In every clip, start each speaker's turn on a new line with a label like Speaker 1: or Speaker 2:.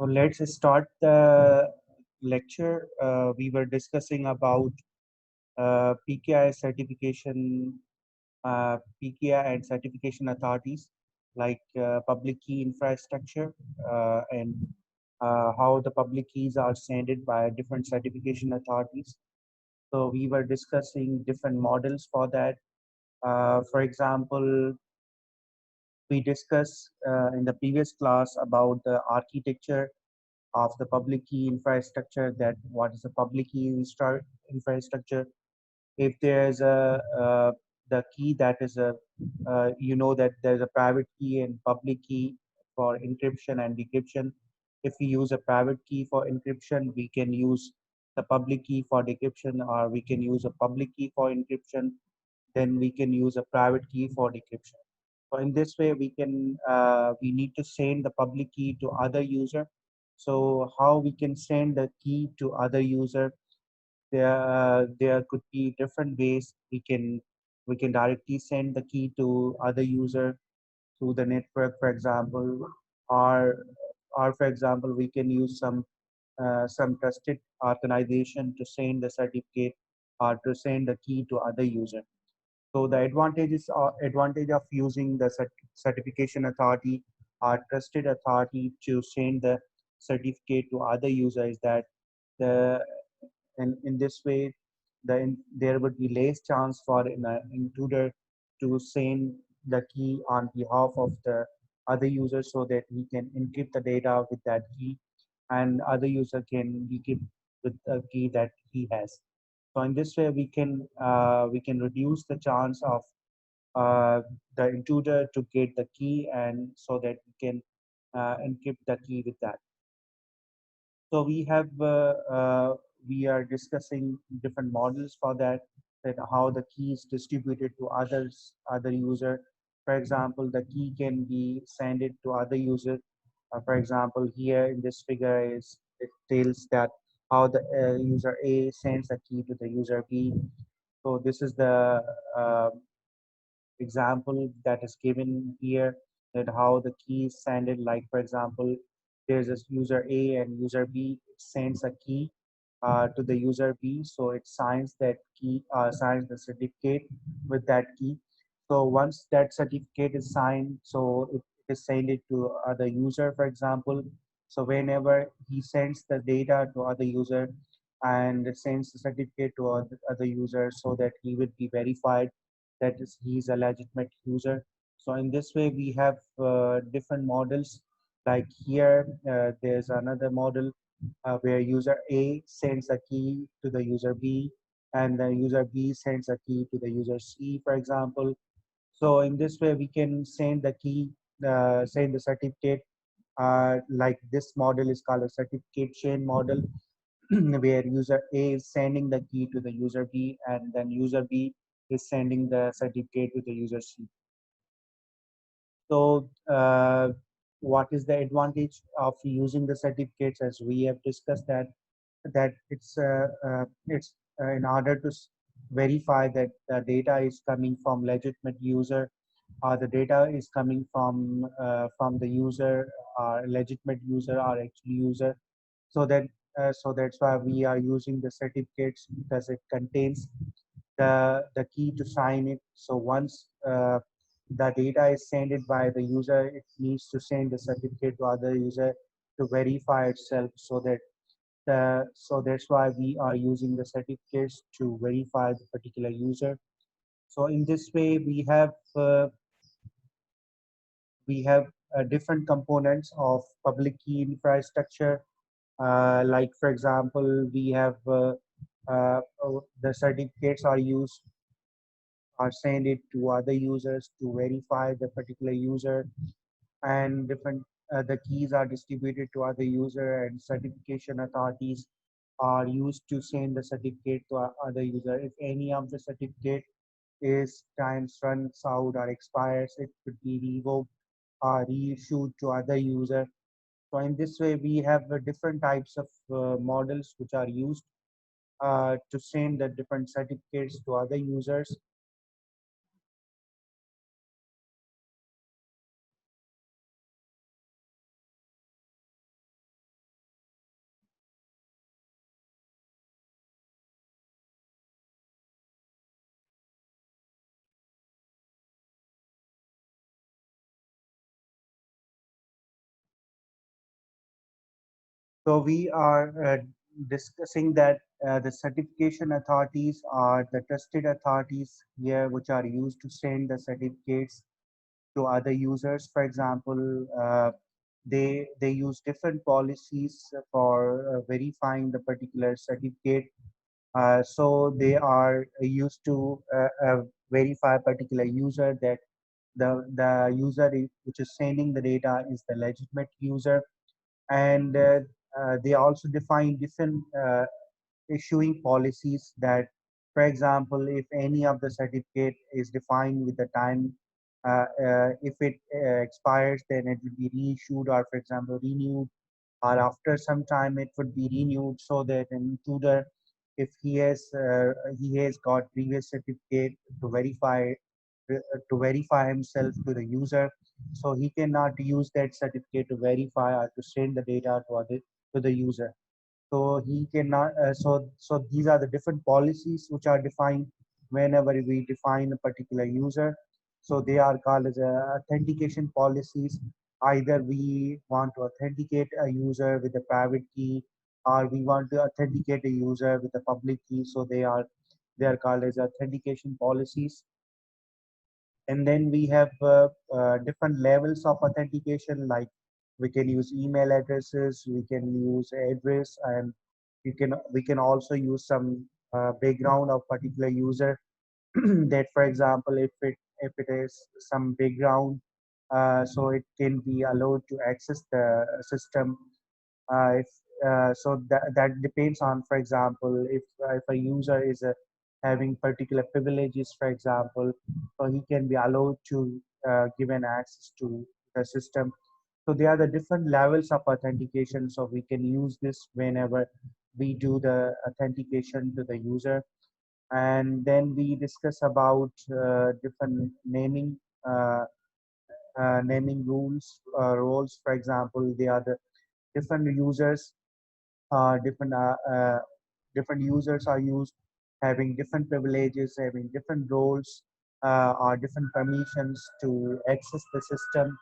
Speaker 1: So let's start the lecture. We were discussing about PKI certification, PKI and certification authorities like public key infrastructure and how the public keys are sent by different certification authorities. So we were discussing different models for that. For example, we discussed in the previous class about the architecture of the public key infrastructure, that what is the public key infrastructure. If there's a the key that is a that there's a private key and public key for encryption and decryption. If we use a private key for encryption, we can use the public key for decryption, or we can use a public key for encryption, then we can use a private key for decryption. So in this way, we need to send the public key to other user. So how we can send the key to other user? There could be different ways. We can directly send the key to other user through the network, for example, or for example, we can use some trusted organization to send the certificate or to send the key to other user. So the advantage of using the certification authority or trusted authority to send the certificate to other users is that the in this way there would be less chance for an intruder to send the key on behalf of the other user, so that he can encrypt the data with that key, and other user can decrypt with the key that he has. So in this way, we can reduce the chance of the intruder to get the key, and so that we can encrypt the key with that. So we are discussing different models for that, that how the key is distributed to other user. For example, the key can be sent it to other user. For example, here in this figure is it tells that how the user A sends the key to the user B. So this is the example that is given here, that how the key is sent. Like for example, there's a user A and user B, it sends a key to the user B, so it signs that key, signs the certificate with that key. So once that certificate is signed, so it is sent it to other user, for example. So whenever he sends the data to other user and sends the certificate to other user, so that he will be verified that is he's a legitimate user. So in this way, we have different models. Like here, there's another model where user A sends a key to the user B, and the user B sends a key to the user C, for example. So in this way, we can send the key, send the certificate. Like this model is called a certificate chain model, where user A is sending the key to the user B, and then user B is sending the certificate to the user C. So, what is the advantage of using the certificates? As we have discussed that it's in order to verify that the data is coming from legitimate user, or the data is coming from the user, or legitimate user, or actual user. So that so that's why we are using the certificates, because it contains the key to sign it. So once the data is sent it by the user, it needs to send the certificate to other user to verify itself. So that's why we are using the certificates to verify the particular user. So in this way, we have different components of public key infrastructure. Like for example, we have the certificates are send it to other users to verify the particular user, and different the keys are distributed to other user, and certification authorities are used to send the certificate to other user. If any of the certificate is times runs out or expires, it could be revoked or reissued to other user. So in this way, we have different types of models which are used to send the different certificates to other users. So we are discussing that the certification authorities are the trusted authorities here, which are used to send the certificates to other users. For example, they use different policies for verifying the particular certificate. So they are used to verify a particular user that the user which is sending the data is the legitimate user, and they also define different issuing policies that, for example, if any of the certificate is defined with the time, if it expires, then it will be reissued, or for example, renewed, or after some time it would be renewed, so that an intruder, if he has got previous certificate to verify himself to the user, so he cannot use that certificate to verify or to send the data to the user. So he cannot. So these are the different policies which are defined whenever we define a particular user. So they are called as authentication policies. Either we want to authenticate a user with a private key, or we want to authenticate a user with a public key. So they are called as authentication policies. And then we have different levels of authentication, like we can use email addresses, we can use address, and we can also use some background of particular user. That, for example, if it is some background, so it can be allowed to access the system. If so that depends on, for example, if a user is having particular privileges, for example, so he can be allowed to give an access to the system. So they are the different levels of authentication, so we can use this whenever we do the authentication to the user. And then we discuss about different uh, naming rules, roles. For example, they are the different users, different different users are used, having different privileges, having different roles, or different permissions to access the system.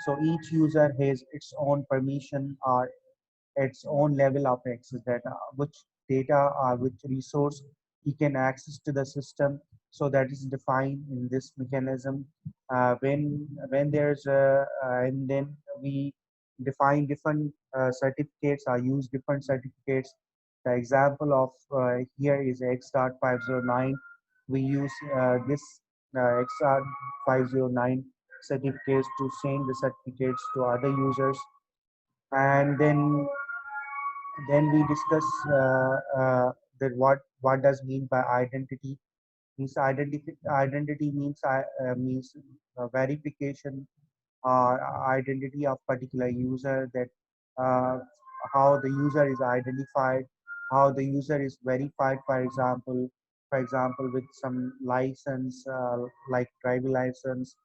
Speaker 1: So each user has its own permission or its own level of access, that which data or which resource he can access to the system. So that is defined in this mechanism. When there's a and then we define different certificates or use different certificates. The example of here is X.509. We use this X.509 certificates to send the certificates to other users. And then we discuss that what does mean by identity. Means identity means verification or identity of particular user, that uh, how the user is identified, how the user is verified. For example, with some license, like driver license,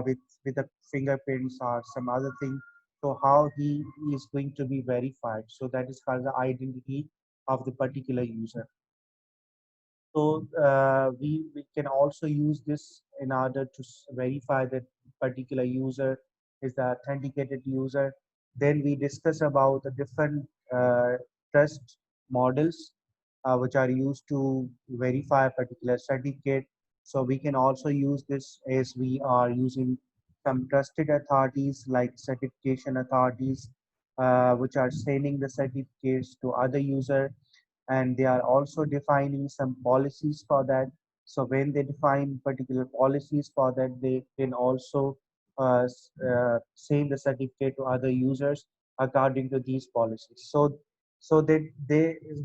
Speaker 1: with the fingerprints or some other thing. So how he is going to be verified. So that is called the identity of the particular user. So we can also use this in order to verify that particular user is the authenticated user. Then we discuss about the different trust models which are used to verify a particular certificate. So we can also use this as we are using some trusted authorities like certification authorities, which are sending the certificates to other user, and they are also defining some policies for that. So when they define particular policies for that, they can also send the certificate to other users according to these policies. So they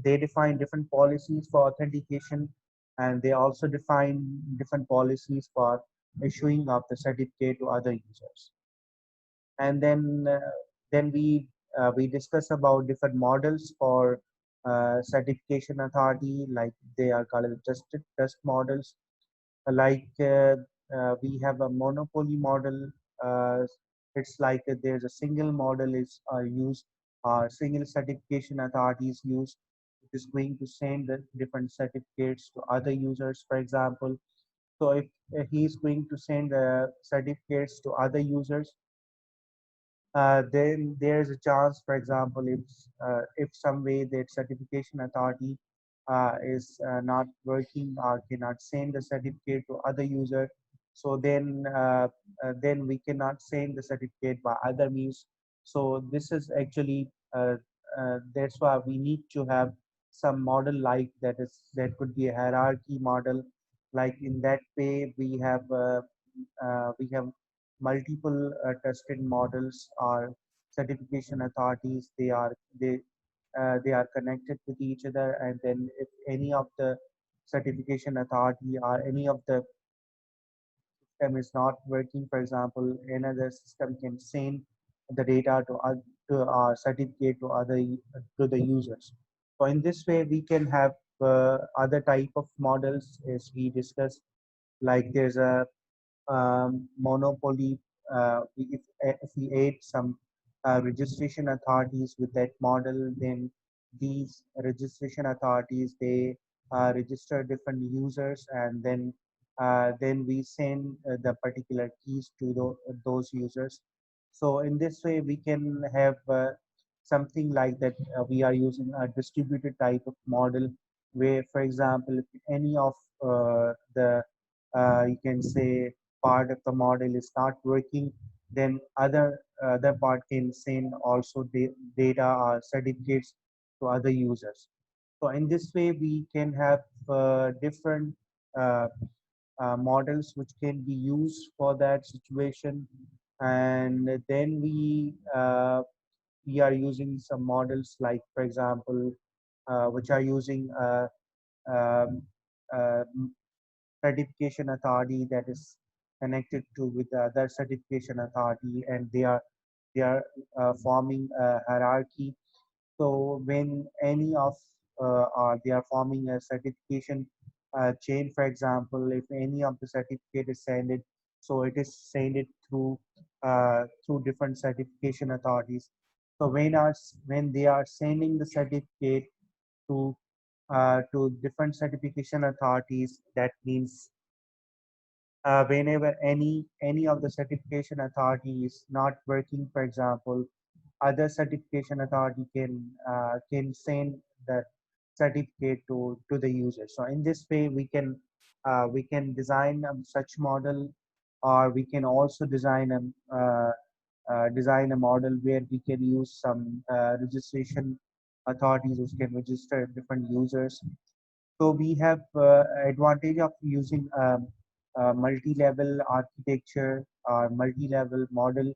Speaker 1: define different policies for authentication, and they also define different policies for issuing of the certificate to other users. And then we discuss about different models for certification authority, like they are called trust models. We have a monopoly model. uh, it's like there's a single model is used, single certification authority is used. It is going to send the different certificates to other users, for example. So if he is going to send certificates to other users, then there's a chance, for example, if some way that certification authority is not working or cannot send the certificate to other user, so then we cannot send the certificate by other means. So this is actually that's why we need to have some model like that, is that could be a hierarchy model. Like in that way, we have multiple trusted models or certification authorities. They are connected with each other, and then if any of the certification authority or any of the system is not working, for example, another system can send the data to our certificate to to the users. So in this way, we can have other type of models as we discussed. Like there's a monopoly. If we add some registration authorities with that model, then these registration authorities, they register different users, and then we send the particular keys to those users. So in this way, we can have something like that. We are using a distributed type of model, where, for example, if any of the you can say part of the model is not working, then other part can send also data or certificates to other users. So in this way, we can have different uh, models which can be used for that situation. And then we are using some models like, for example, which are using um, uh, certification authority that is connected to with the other certification authority, and they are forming a hierarchy. So when any of or they are forming a certification chain, for example, if any of the certificate is sent it, so it is sent it through different certification authorities. So when they are sending the certificate to different certification authorities, that means whenever any of the certification authority is not working, for example, other certification authority can send the certificate to the user. So in this way, we can design such model, or we can also design a model where we can use some registration authorities which can register different users. So we have advantage of using multi-level architecture or multi-level model,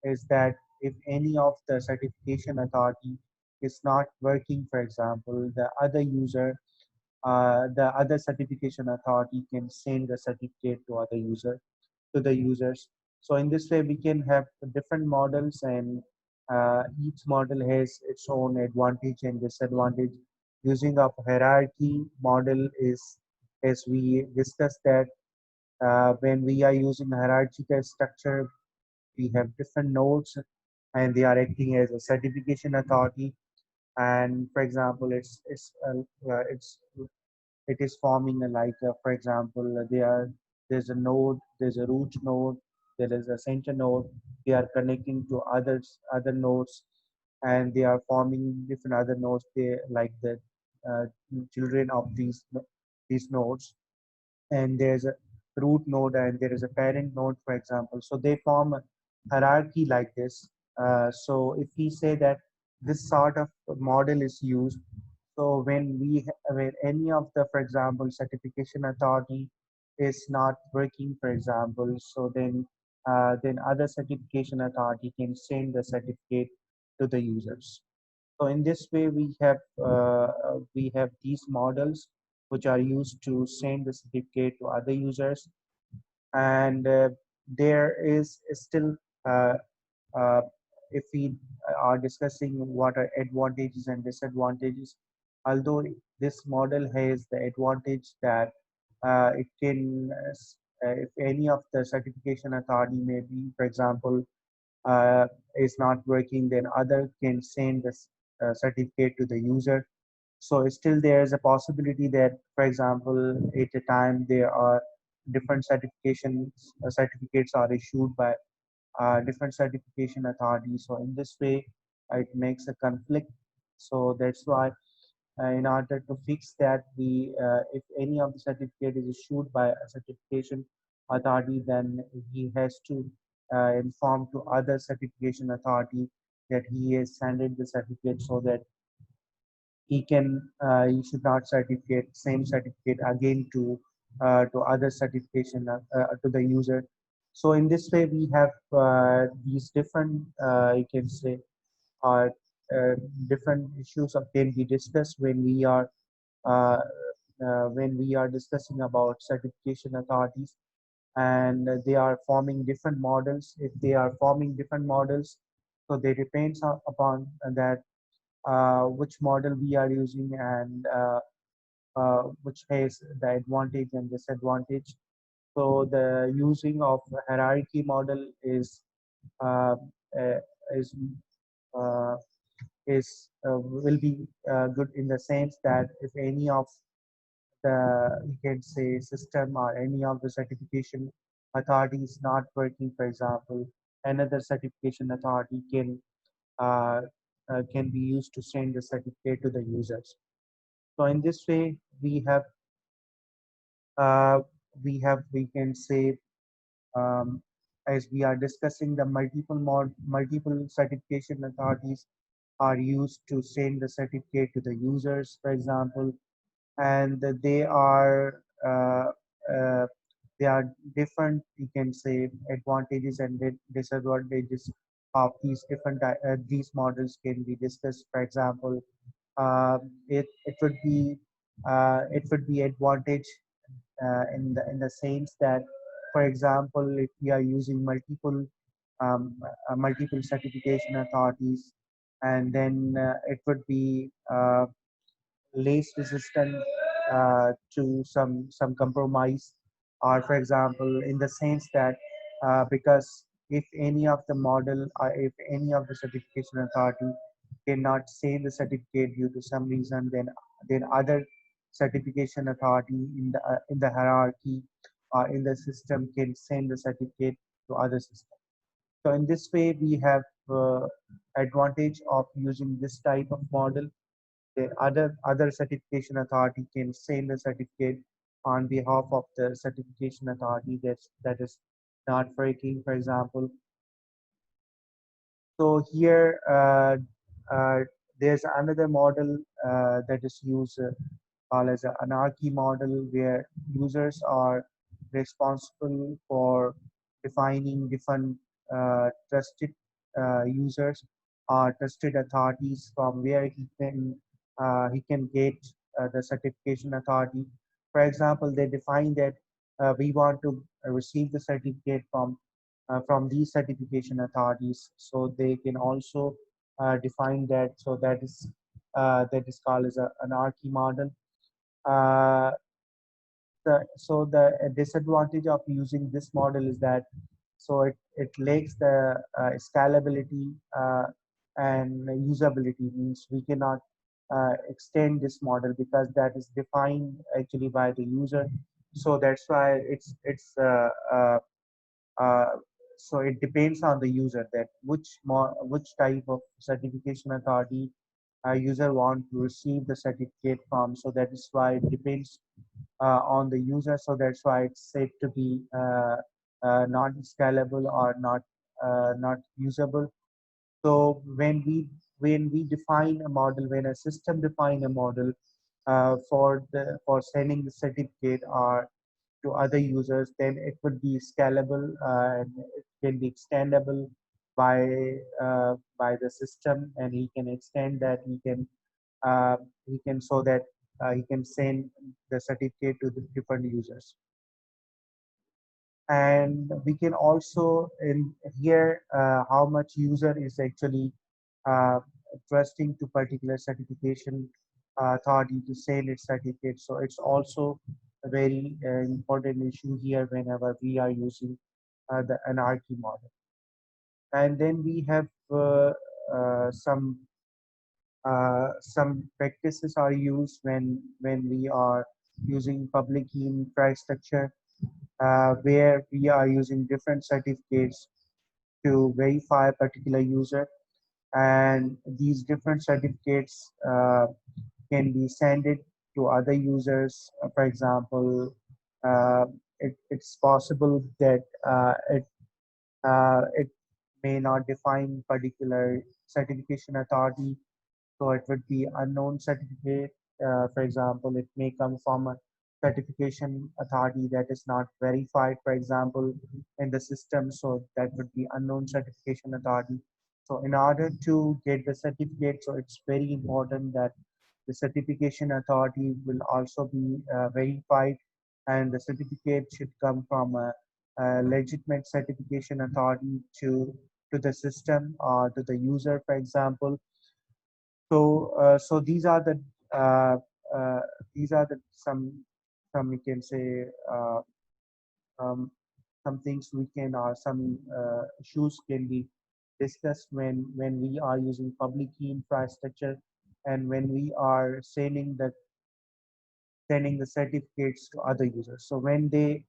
Speaker 1: is that if any of the certification authority is not working, for example, the other certification authority can send the certificate to the users. So in this way, we can have different models, and each model has its own advantage and disadvantage. Using of hierarchy model is, as we discussed, that when we are using hierarchical structure, we have different nodes, and they are acting as a certification authority. And for example, it is forming a, like for example, there's a node, there's a root node, there is a center node. They are connecting to other nodes, and they are forming different other nodes, they like the uh, children of these nodes. And there's a root node and there is a parent node, for example. So they form a hierarchy like this. So if we say that this sort of model is used, so when any of the, for example, certification authority is not working, for example, so then other certification authority can send the certificate to the users. So in this way, we have these models which are used to send the certificate to other users. And there is still, uh, uh, if we are discussing what are advantages and disadvantages, although this model has the advantage that it can, if any of the certification authority, maybe, for example, is not working, then other can send the certificate to the user. So still there is a possibility that, for example, at a time there are different certificates are issued by different certification authorities. So in this way, it makes a conflict. So that's why in order to fix that, we if any of the certificate is issued by a certification authority, then he has to inform to other certification authority that he has sent the certificate, so that he should not certificate same certificate again to other certification to the user. So in this way we have these different you can say uh, uh, different issues can be discussed uh, when we are discussing about certification authorities, and they are forming different models. If they are forming different models, so they depends upon that which model we are using, and which has the advantage and disadvantage. So the using of hierarchy model uh, uh, is uh, will be good in the sense that if any of the you can say system or any of the certification authority is not working, for example, another certification authority uh, can be used to send the certificate to the users. So in this way, uh, we can say, um, as we are discussing, the multiple certification authorities are used to send the certificate to the users, for example, and uh, they are different. You can say advantages and disadvantages of these these models can be discussed. For example, it would be advantage in the sense that, for example, if we are using multiple certification authorities, and then it would be less resistant to some compromise, or for example, in the sense that because if any of the model or if any of the certification authority cannot save the certificate due to some reason, then other certification authority in the hierarchy or in the system can send the certificate to other system. So in this way, we have advantage of using this type of model. The other certification authority can send the certificate on behalf of the certification authority that is not working, for example. So here, uh, there's another model that is used called as an anarchy model, where users are responsible for defining different trusted users or trusted authorities from where he can get the certification authority. For example, they define that we want to receive the certificate from these certification authorities. So they can also define that. So that is called as an anarchy model. Uh, the disadvantage of using this model is that it lacks the scalability and usability. Means we cannot extend this model because that is defined actually by the user. So that's why uh, so it depends on the user that which type of certification authority a user want to receive the certificate from. So that is why it depends on the user. So that's why it's said to be not scalable or not usable. So when we define a model, when a system define a model for sending the certificate or to other users, then it would be scalable and it can be extendable by the system, and he can extend that. He can so that he can send the certificate to the different users. And we can also in here how much user is actually uh, trusting to particular certification authority to send its certificate. So it's also a very important issue here whenever we are using the anarchy model. And then we have uh, some some practices are used when we are using public key infrastructure, where we are using different certificates to verify a particular user, and these different certificates can be sent it to other users. For example, uh, it's possible that it may not define particular certification authority, so it would be unknown certificate. For example, it may come from a certification authority that is not verified, for example, in the system. So that would be unknown certification authority. So in order to get the certificate, so it's very important that the certification authority will also be verified, and the certificate should come from a legitimate certification authority to the system or to the user, for example. So uh, uh, these are the some we can say um, some things we can or some issues can be discussed when we are using public key infrastructure, and when we are sending the certificates to other users. So when they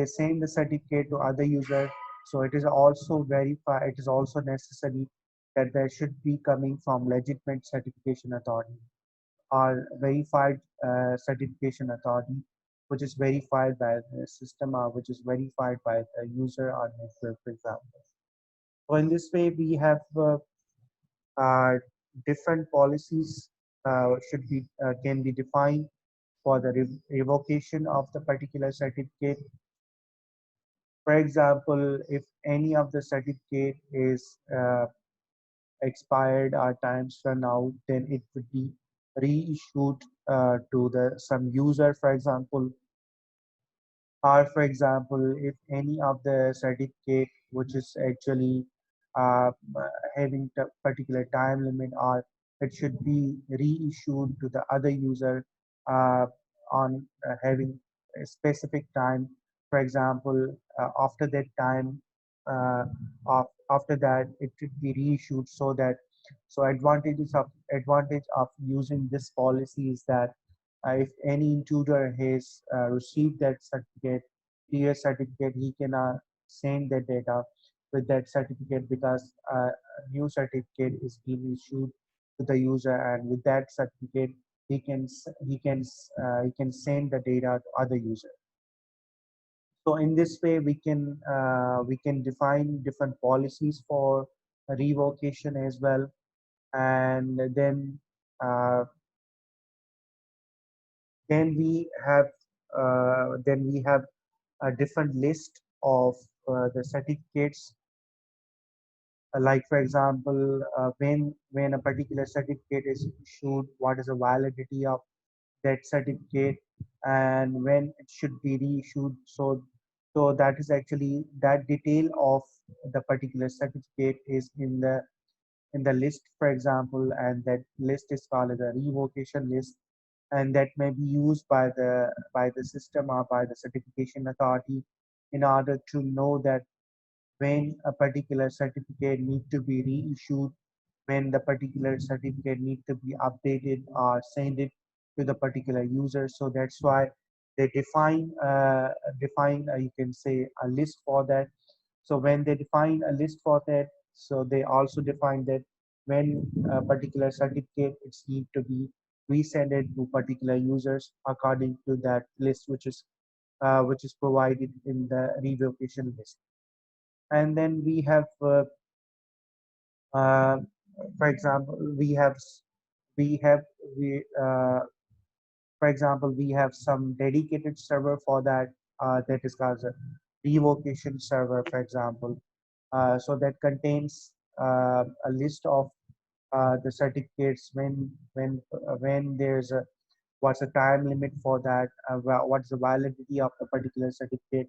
Speaker 1: send the certificate to other user, so it is also verify. It is also necessary that there should be coming from legitimate certification authority or verified certification authority, which is verified by the system or which is verified by the user or network, for example. So in this way, we have uh, different policies should be can be defined for the revocation of the particular certificate. For example, if any of the certificate is expired or times run out, then it would be reissued to the some user, for example. Or for example, if any of the certificate which is actually uh, having a particular time limit, or it should be reissued to the other user uh, on having a specific time. For example, after that time, after that, it should be reissued, so that advantage of using this policy is that if any intruder has received that certificate, clear certificate, he can send that data with that certificate, because a new certificate is being issued to the user, and with that certificate, he can send the data to other user. So in this way, we can define different policies for revocation as well, and uh, then we have a different list of the certificates. Like for example, when a particular certificate is issued, what is the validity of that certificate, and when it should be reissued. So that is actually that detail of the particular certificate is in the list, for example, and that list is called as a revocation list, and that may be used by the system or by the certification authority in order to know that when a particular certificate need to be reissued, when the particular certificate need to be updated or send it to the particular user. So that's why they define you can say a list for that. So when they define a list for that, so they also define that when a particular certificate it's need to be resend it to particular users according to that list, which is provided in the revocation list. And then we have uh, for example, we have we for example, we have some dedicated server for that, that is called a revocation server, for example. So that contains a list of the certificates when there's a what's the time limit for that, what's the validity of the particular certificate,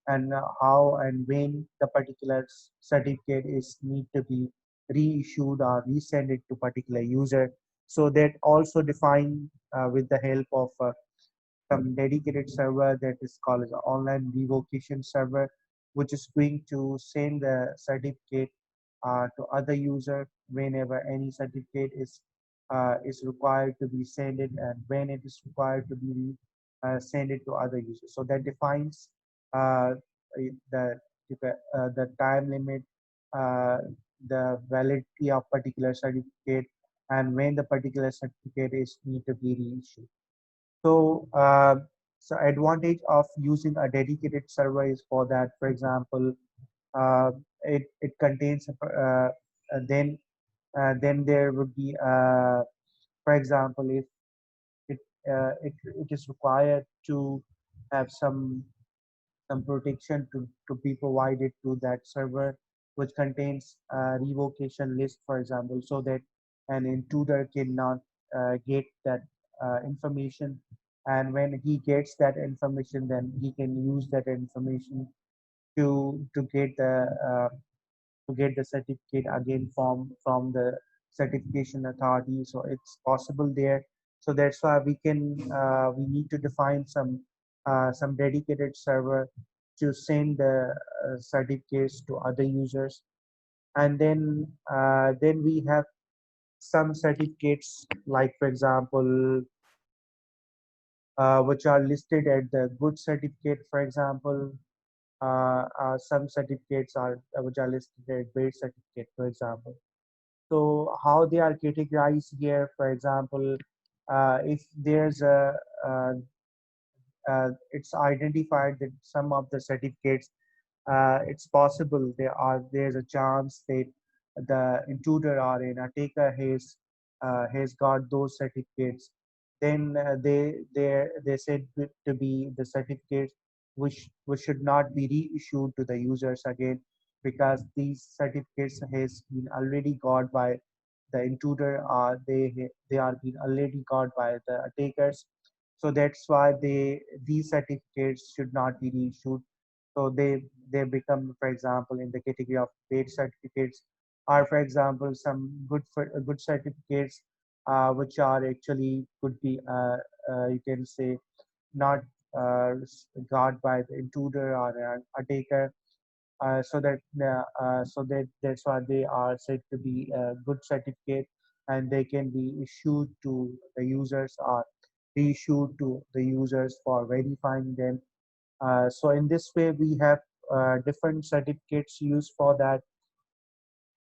Speaker 1: and how and when the particular certificate is need to be reissued or resend it to particular user. So that also define with the help of some dedicated server that is called as an online revocation server, which is going to send the certificate to other user whenever any certificate is required to be sent it, and when it is required to be send it to other users. So that defines uh, the the time limit uh, the validity of particular certificate and when the particular certificate is need to be reissued. So, so advantage of using a dedicated server is for that. For example, it contains then then there would be for example, if it, it is required to have some protection to be provided to that server, which contains a revocation list, for example, so that an intruder cannot get that information. And when he gets that information, then he can use that information to get the certificate again from the certification authority. So it's possible there. So that's why we need to define some dedicated server to send the certificates to other users. And then we have some certificates, like for example, which are listed at the good certificate, for example. Some certificates are which are listed at bad certificate, for example. So how they are categorized here, for example, if there's uh, it's identified that some of the certificates, it's possible there's a chance that the intruder or an attacker has got those certificates. Then they said to be the certificates which should not be reissued to the users again, because these certificates has been already got by the intruder, or they are being already got by the attackers. So that's why these certificates should not be reissued. So they become, for example, in the category of paid certificates, or for example, some good certificates which are actually could be you can say not got by the intruder or an attacker. That's why they are said to be a good certificate, and they can be issued to the users or reissued to the users for verifying them. So in this way, we have different certificates used for that,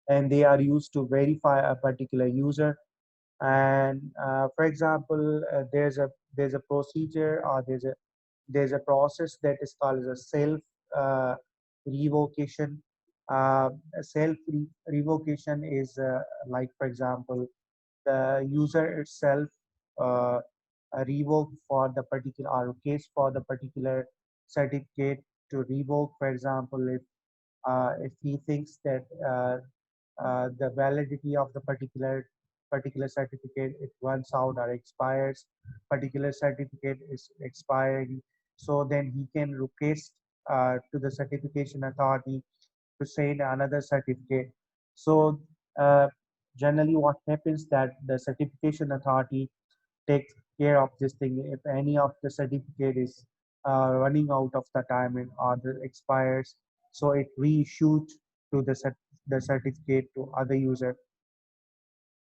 Speaker 1: and they are used to verify a particular user. And for example, there's a procedure, or there's a process that is called as a self uh, revocation. Self revocation is like, for example, the user itself uh, revoke for the particular, or case for the particular certificate to revoke. For example, if he thinks that the validity of the particular certificate, it runs out or expires, particular certificate is expiring, so then he can request to the certification authority to send another certificate. So generally what happens that the certification authority takes care of this thing. If any of the certificate is running out of the time or the expires, so it reissued to the certificate to other user.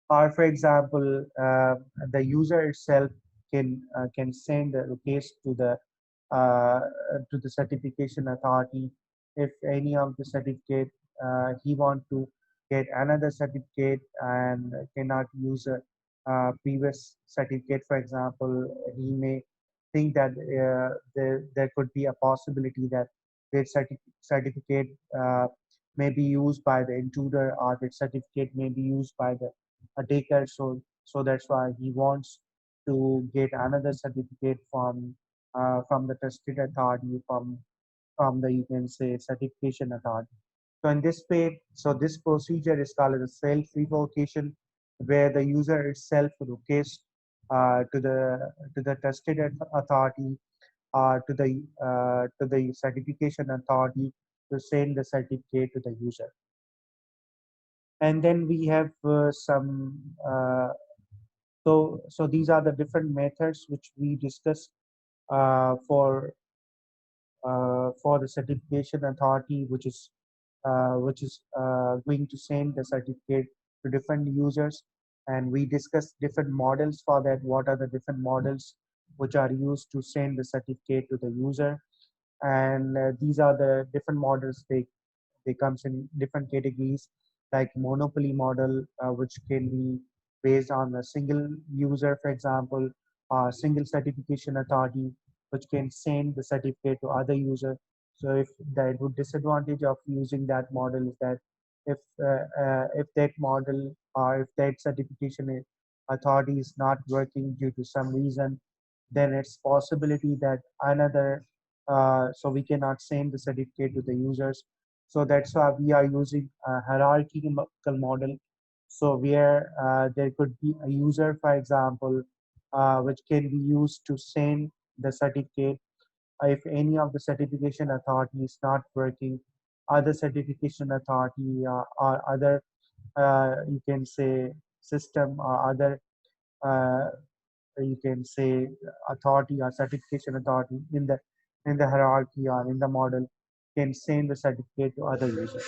Speaker 1: Or for example, the user itself can send a request uh, to the certification authority. If any of the certificate he want to get another certificate and cannot use a previous certificate, for example, he may think that there could be a possibility that their certificate may be used by the intruder, or the certificate may be used by the attacker. So that's why he wants to get another certificate from the trusted authority, from the, you can say, certification authority. So in this way, so this procedure is called as a self-revocation, where the user itself requests to the trusted authority, to the certification authority, to send the certificate to the user. And then we have so these are the different methods which we discussed uh, for for the certification authority, which is going to send the certificate to different users. And we discussed different models for that. What are the different models which are used to send the certificate to the user? And these are the different models. they comes in different categories like monopoly model, which can be based on a single user, for example, or single certification authority, which can send the certificate to other user. So if the disadvantage of using that model is that if that model or if that authority is not working due to some reason, then it's possibility that another so we cannot send the certificate to the users. So that's why we are using a hierarchical model. So where there could be a user, for example, which can be used to send the certificate. If any of the certification authority is not working, other certification authority or other you can say system or other uh, you can say authority or certification authority in the hierarchy or in the model can send the certificate to other users.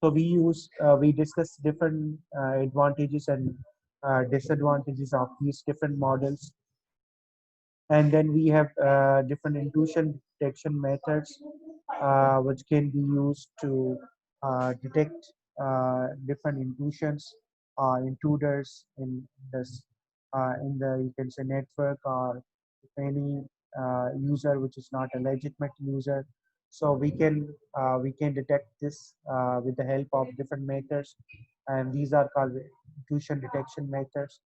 Speaker 1: So we discuss different advantages and disadvantages of these different models. And then we have different intrusion detection methods, which can be used to detect different intrusions, intruders in the you can say network, or if any user which is not a legitimate user. So we can detect this with the help of different methods, and these are called intrusion detection methods.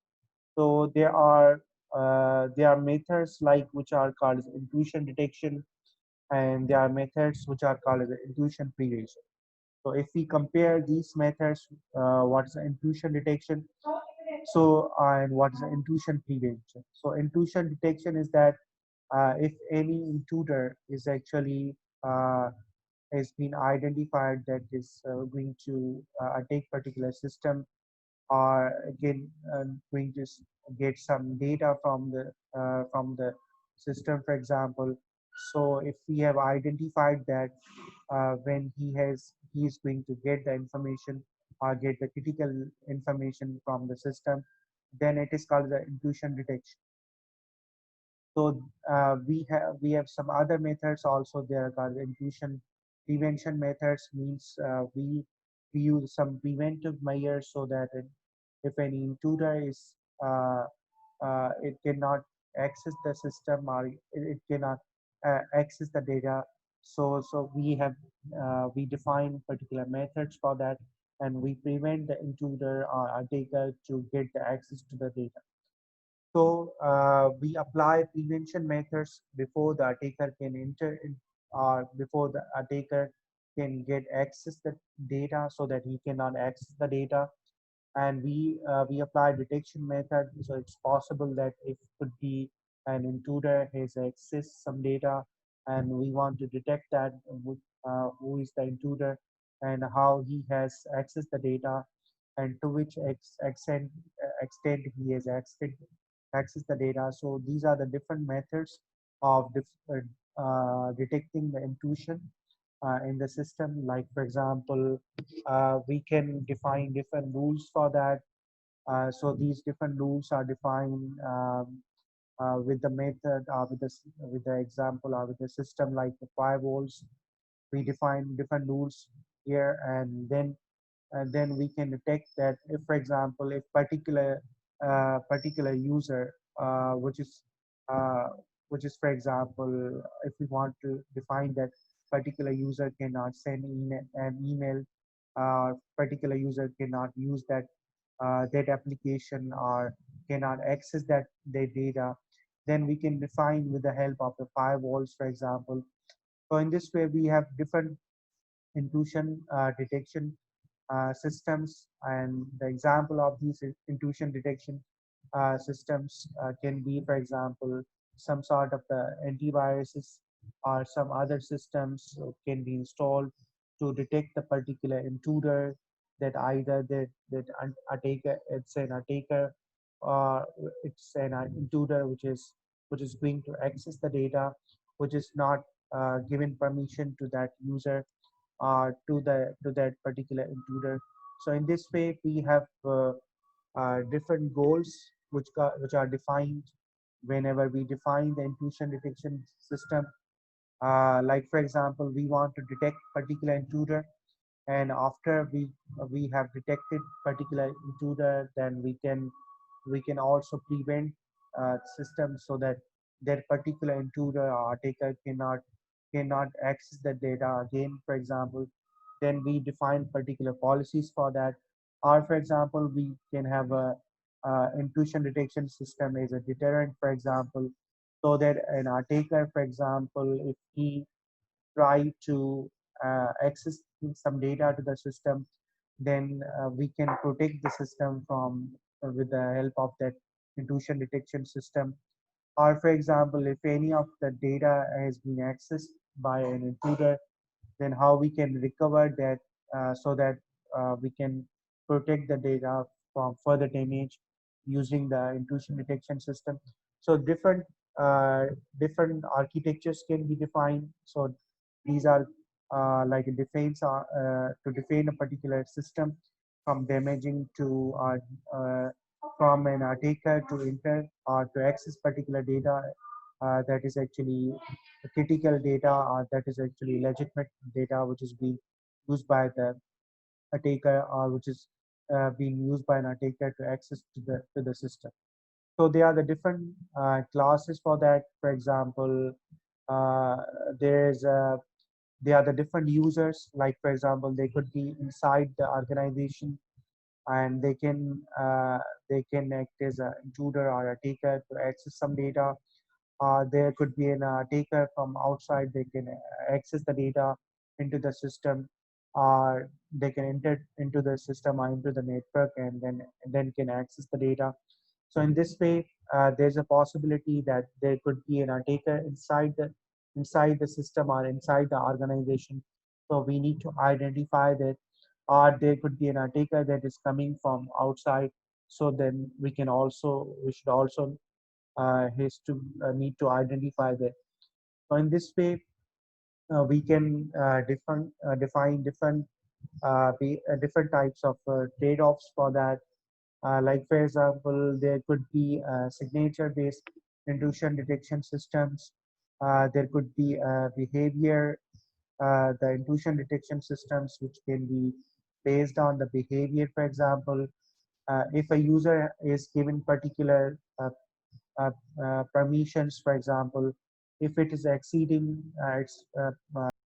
Speaker 1: So there are methods like which are called as intrusion detection, and there are methods which are called as intrusion prevention. So if we compare these methods, what is intrusion detection? So and what is intrusion prevention? So intrusion detection is that if any intruder is actually has been identified that is going to take particular system, or again going to get some data from the system, for example. So if we have identified that when he is going to get the information or get the critical information from the system, then it is called the intrusion detection. So we have some other methods also. There are called intrusion prevention methods. Means we use some preventive measures so that if any intruder is it cannot access the system, or it cannot access the data. So we define particular methods for that, and we prevent the intruder or attacker to get the access to the data. So we apply prevention methods before the attacker can enter in, or before the attacker can get access the data, so that he cannot access the data. And we apply detection method. So it's possible that it could be an intruder has accessed some data, and we want to detect that who is the intruder and how he has accessed the data, and to which extent he has access the data. So these are the different methods of detecting the intrusion in the system. Like for example, we can define different rules for that. So these different rules are defined with the method, with the example, or with the system like the firewalls. We define different rules here, and then we can detect that if, for example, if particular user, uh, which is, for example, if we want to define that particular user cannot send an email, particular user cannot use that application, or cannot access their data, then we can define with the help of the firewalls, for example. So in this way, we have different intrusion detection systems, and the example of these intrusion detection systems can be, for example, some sort of the antiviruses or some other systems can be installed to detect the particular intruder, that either attacker, it's an attacker, or it's an intruder which is going to access the data, which is not given permission to that user, to that particular intruder. So in this way, we have different goals which are defined whenever we define the intrusion detection system. Like for example, we want to detect particular intruder. and after we have detected particular intruder, then we can also prevent systems so that that particular intruder or attacker cannot access the data again, for example. Then we define particular policies for that. Or for example, we can have a intrusion detection system as a deterrent, for example, so that an attacker, for example, if he try to access some data to the system, then we can protect the system from with the help of that intrusion detection system. Or for example, if any of the data has been accessed by an intruder, then how we can recover that so that we can protect the data from further damage using the intrusion detection system. So uh, different architectures can be defined. So these are like a defense to defend a particular system from damaging to from an attacker to enter or to access particular data that is actually critical data or that is actually legitimate data which is being used by the attacker or which is being used by an attacker to access to the system. So there are the different classes for that. For example, uh, there's there are the different users. Like for example, they could be inside the organization and they can act as an intruder or a taker to access some data. There could be an taker from outside. They can access the data into the system, or they can enter into the system or into the network and then can access the data. So in this way, there's a possibility that there could be an attacker inside the system or inside the organization. So we need to identify that, or there could be an attacker that is coming from outside. So then we should also has to need to identify that. So in this way, we can define different types of trade-offs for that. Like for example, there could be signature-based intrusion detection systems. There could be the intrusion detection systems, which can be based on the behavior. For example, if a user is given particular uh, permissions, for example, if it is exceeding its